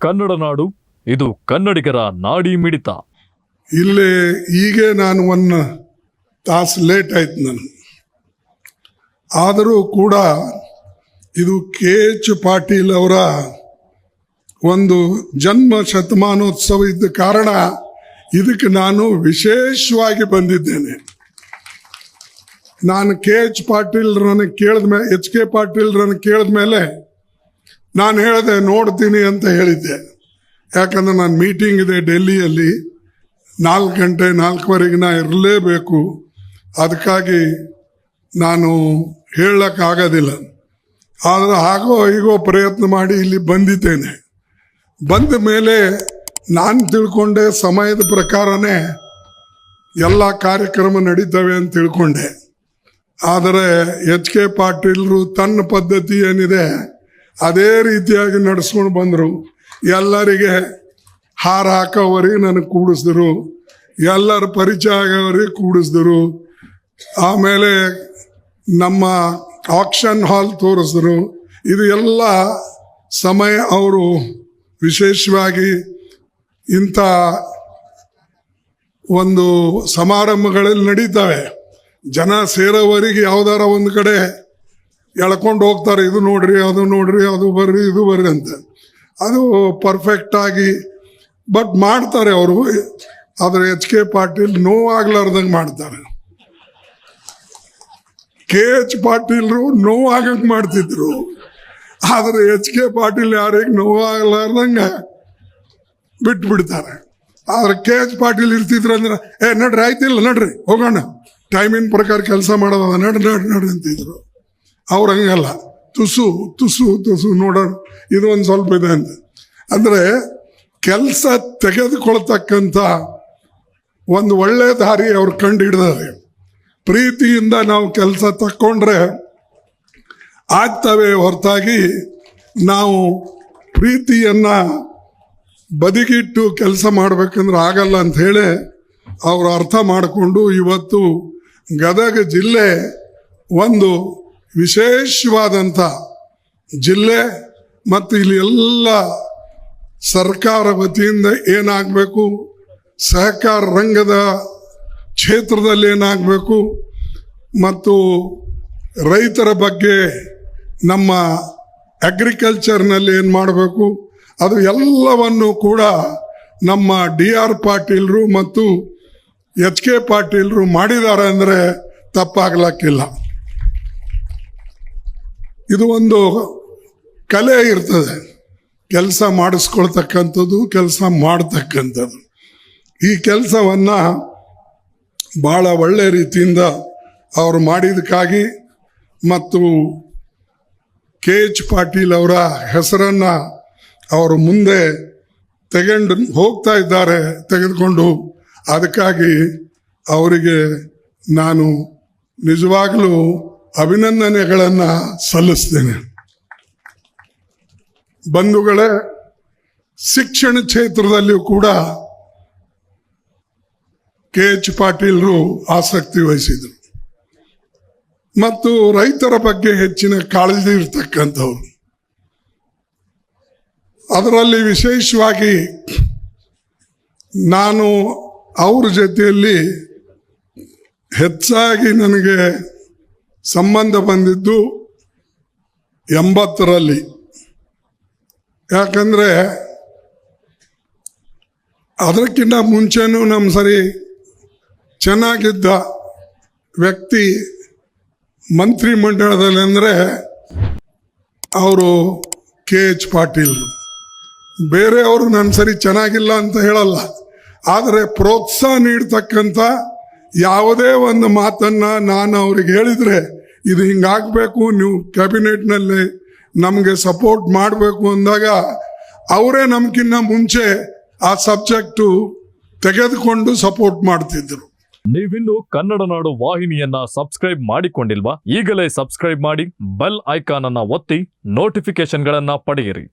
ಕನ್ನಡ ನಾಡು, ಇದು ಕನ್ನಡಿಗರ ನಾಡಿ ಮಿಡಿತ. ಇಲ್ಲಿ ಈಗ ನಾನು 1 ತಾಸು ಲೇಟ್ ಆಯ್ತು ನನಗೆ. ಆದರೂ ಕೂಡ ಇದು KH ಪಾಟೀಲ್ ಅವರ ಒಂದು ಜನ್ಮ ಶತಮಾನೋತ್ಸವ ಇದ್ದ ಕಾರಣ ಇದಕ್ಕೆ ನಾನು ವಿಶೇಷವಾಗಿ ಬಂದಿದ್ದೇನೆ. ನಾನು KH ಪಾಟೀಲ್ರನ್ನ HK ಪಾಟೀಲ್ರನ್ನ ಕೇಳಿದ ಮೇಲೆ ನಾನು ಹೇಳಿದೆ ನೋಡ್ತೀನಿ ಅಂತ ಹೇಳಿದ್ದೆ. ಯಾಕಂದ್ರೆ ನಾನು ಮೀಟಿಂಗ್ ಇದೆ ಡೆಲ್ಲಿಯಲ್ಲಿ, 4 ಗಂಟೆ 4:15 ನಾ ಇರಲೇಬೇಕು. ಅದಕ್ಕಾಗಿ ನಾನು ಹೇಳಕ್ಕಾಗೋದಿಲ್ಲ. ಆದರೆ ಹಾಗೋ ಹೀಗೋ ಪ್ರಯತ್ನ ಮಾಡಿ ಇಲ್ಲಿ ಬಂದಿದ್ದೇನೆ. ಬಂದ ಮೇಲೆ ನಾನು ತಿಳ್ಕೊಂಡೆ ಸಮಯದ ಪ್ರಕಾರನೇ ಎಲ್ಲ ಕಾರ್ಯಕ್ರಮ ನಡೀತವೆ ಅಂತ ತಿಳ್ಕೊಂಡೆ. ಆದರೆ HK ಪಾಟೀಲ್ರು ತನ್ನ ಪದ್ಧತಿ ಏನಿದೆ ಅದೇ ರೀತಿಯಾಗಿ ನಡೆಸ್ಕೊಂಡು ಬಂದರು. ಎಲ್ಲರಿಗೆ ಹಾರ ಹಾಕೋವರಿಗೆ ನನಗೆ ಕೂಡಿಸಿದ್ರು, ಎಲ್ಲರ ಪರಿಚಯ ಆಗೋವರಿಗೆ ಕೂಡಿಸಿದ್ರು. ಆಮೇಲೆ ನಮ್ಮ ಆಕ್ಷನ್ ಹಾಲ್ ತೋರಿಸಿದ್ರು. ಇದು ಎಲ್ಲ ಸಮಯ ಅವರು ವಿಶೇಷವಾಗಿ ಇಂಥ ಒಂದು ಸಮಾರಂಭಗಳಲ್ಲಿ ನಡೀತವೆ. ಜನ ಸೇರೋವರಿಗೆ ಯಾವ್ದಾರ ಒಂದು ಕಡೆ ಎಳ್ಕೊಂಡು ಹೋಗ್ತಾರೆ, ಇದು ನೋಡ್ರಿ ಅದು ನೋಡ್ರಿ ಅದು ಬರ್ರಿ ಇದು ಬರ್ರಿ ಅಂತ. ಅದು ಪರ್ಫೆಕ್ಟಾಗಿ ಬಟ್ ಮಾಡ್ತಾರೆ ಅವರು. ಆದರೆ HK ಪಾಟೀಲ್ ನೋವಾಗ್ಲಾರ್ದಂಗೆ ಮಾಡ್ತಾರೆ. KH ಪಾಟೀಲ್ರು ನೋವಾಗಂಗೆ ಮಾಡ್ತಿದ್ರು. ಆದರೆ HK ಪಾಟೀಲ್ ಯಾರಿಗೆ ನೋವಾಗ್ಲಾರ್ದಂಗೆ ಬಿಟ್ಬಿಡ್ತಾರೆ. ಆದ್ರೆ KH ಪಾಟೀಲ್ ಇರ್ತಿದ್ರು ಅಂದ್ರೆ ನಡ್ರಿ ಆಯ್ತಿಲ್ಲ ನಡ್ರಿ ಹೋಗೋಣ, ಟೈಮಿನ ಪ್ರಕಾರ ಕೆಲಸ ಮಾಡೋದ ನಡ್ರಿ ಅಂತಿದ್ರು. ಅವ್ರು ಹಂಗಲ್ಲ, ತುಸು ತುಸು ತುಸು ನೋಡೋಣ ಇದು ಒಂದು ಸ್ವಲ್ಪ ಇದೆ ಅಂತ. ಅಂದರೆ ಕೆಲಸ ತೆಗೆದುಕೊಳ್ತಕ್ಕಂಥ ಒಂದು ಒಳ್ಳೆ ದಾರಿ ಅವ್ರು ಕಂಡು ಹಿಡಿದಾರೆ. ಪ್ರೀತಿಯಿಂದ ನಾವು ಕೆಲಸ ತಕ್ಕೊಂಡ್ರೆ ಆಗ್ತವೆ ಹೊರತಾಗಿ ನಾವು ಪ್ರೀತಿಯನ್ನ ಬದಿಗಿಟ್ಟು ಕೆಲಸ ಮಾಡ್ಬೇಕಂದ್ರೆ ಆಗಲ್ಲ ಅಂತ ಹೇಳಿ ಅವರು ಅರ್ಥ ಮಾಡಿಕೊಂಡು ಇವತ್ತು ಗದಗ ಜಿಲ್ಲೆ ಒಂದು ವಿಶೇಷವಾದಂಥ ಜಿಲ್ಲೆ. ಮತ್ತು ಇಲ್ಲಿ ಎಲ್ಲ ಸರ್ಕಾರ ವತಿಯಿಂದ ಏನಾಗಬೇಕು, ಸಹಕಾರ ರಂಗದ ಕ್ಷೇತ್ರದಲ್ಲಿ ಏನಾಗಬೇಕು, ಮತ್ತು ರೈತರ ಬಗ್ಗೆ ನಮ್ಮ ಅಗ್ರಿಕಲ್ಚರ್ನಲ್ಲಿ ಏನು ಮಾಡಬೇಕು, ಅದು ಎಲ್ಲವನ್ನು ಕೂಡ ನಮ್ಮ DR ಪಾಟೀಲ್ರು ಮತ್ತು HK ಪಾಟೀಲ್ರು ಮಾಡಿದ್ದಾರೆ ಅಂದರೆ ತಪ್ಪಾಗ್ಲಕ್ಕಿಲ್ಲ. ಇದು ಒಂದು ಕಲೆ ಇರ್ತದೆ, ಕೆಲಸ ಮಾಡಿಸ್ಕೊಳ್ತಕ್ಕಂಥದ್ದು, ಕೆಲಸ ಮಾಡ್ತಕ್ಕಂಥದ್ದು. ಈ ಕೆಲಸವನ್ನು ಭಾಳ ಒಳ್ಳೆ ರೀತಿಯಿಂದ ಅವರು ಮಾಡಿದಕ್ಕಾಗಿ ಮತ್ತು KH ಪಾಟೀಲ್ ಅವರ ಹೆಸರನ್ನು ಅವರು ಮುಂದೆ ಹೋಗ್ತಾ ಇದ್ದಾರೆ, ತೆಗೆದುಕೊಂಡು. ಅದಕ್ಕಾಗಿ ಅವರಿಗೆ ನಾನು ನಿಜವಾಗಲೂ ಅಭಿನಂದನೆಗಳನ್ನು ಸಲ್ಲಿಸ್ತೇನೆ. ಬಂಧುಗಳೇ, ಶಿಕ್ಷಣ ಕ್ಷೇತ್ರದಲ್ಲಿಯೂ ಕೂಡ KH ಪಾಟೀಲ್ರು ಆಸಕ್ತಿ ವಹಿಸಿದರು ಮತ್ತು ರೈತರ ಬಗ್ಗೆ ಹೆಚ್ಚಿನ ಕಾಳಜಿ ಇರ್ತಕ್ಕಂಥವ್ರು. ಅದರಲ್ಲಿ ವಿಶೇಷವಾಗಿ ನಾನು ಅವ್ರ ಜೊತೆಯಲ್ಲಿ ಹೆಚ್ಚಾಗಿ ನನಗೆ ಸಂಬಂಧ ಬಂದಿದ್ದು 80ರಲ್ಲಿ. ಯಾಕಂದರೆ ಅದಕ್ಕಿಂತ ಮುಂಚೆನೂ ನಮ್ಮ ಸರಿ ಚೆನ್ನಾಗಿದ್ದ ವ್ಯಕ್ತಿ ಮಂತ್ರಿ ಮಂಡಳದಲ್ಲಿ ಅಂದರೆ ಅವರು KH ಪಾಟೀಲ್. ಬೇರೆಯವರು ನನ್ನ ಸರಿ ಚೆನ್ನಾಗಿಲ್ಲ ಅಂತ ಹೇಳಲ್ಲ, ಆದರೆ ಪ್ರೋತ್ಸಾಹ ನೀಡ್ತಕ್ಕಂಥ ಯಾವುದೇ ಒಂದು ಮಾತನ್ನು ನಾನು ಅವ್ರಿಗೆ ಹೇಳಿದರೆ ಇದು ಹಿಂಗಾಗಬೇಕು, ನೀವು ಕ್ಯಾಬಿನೆಟ್ನಲ್ಲಿ ನಮಗೆ ಸಪೋರ್ಟ್ ಮಾಡಬೇಕು ಅಂದಾಗ ಅವರೇ ನಮ್ಗಿನ್ನ ಮುಂಚೆ ಆ ಸಬ್ಜೆಕ್ಟು ತೆಗೆದುಕೊಂಡು ಸಪೋರ್ಟ್ ಮಾಡ್ತಿದ್ರು. ನೀವಿನ್ನು ಕನ್ನಡ ನಾಡು ವಾಹಿನಿಯನ್ನ ಸಬ್ಸ್ಕ್ರೈಬ್ ಮಾಡಿಕೊಂಡಿಲ್ವಾ? ಈಗಲೇ ಸಬ್ಸ್ಕ್ರೈಬ್ ಮಾಡಿ, ಬೆಲ್ ಐಕಾನ್ ಅನ್ನ ಒತ್ತಿ ನೋಟಿಫಿಕೇಶನ್ಗಳನ್ನ ಪಡೆಯಿರಿ.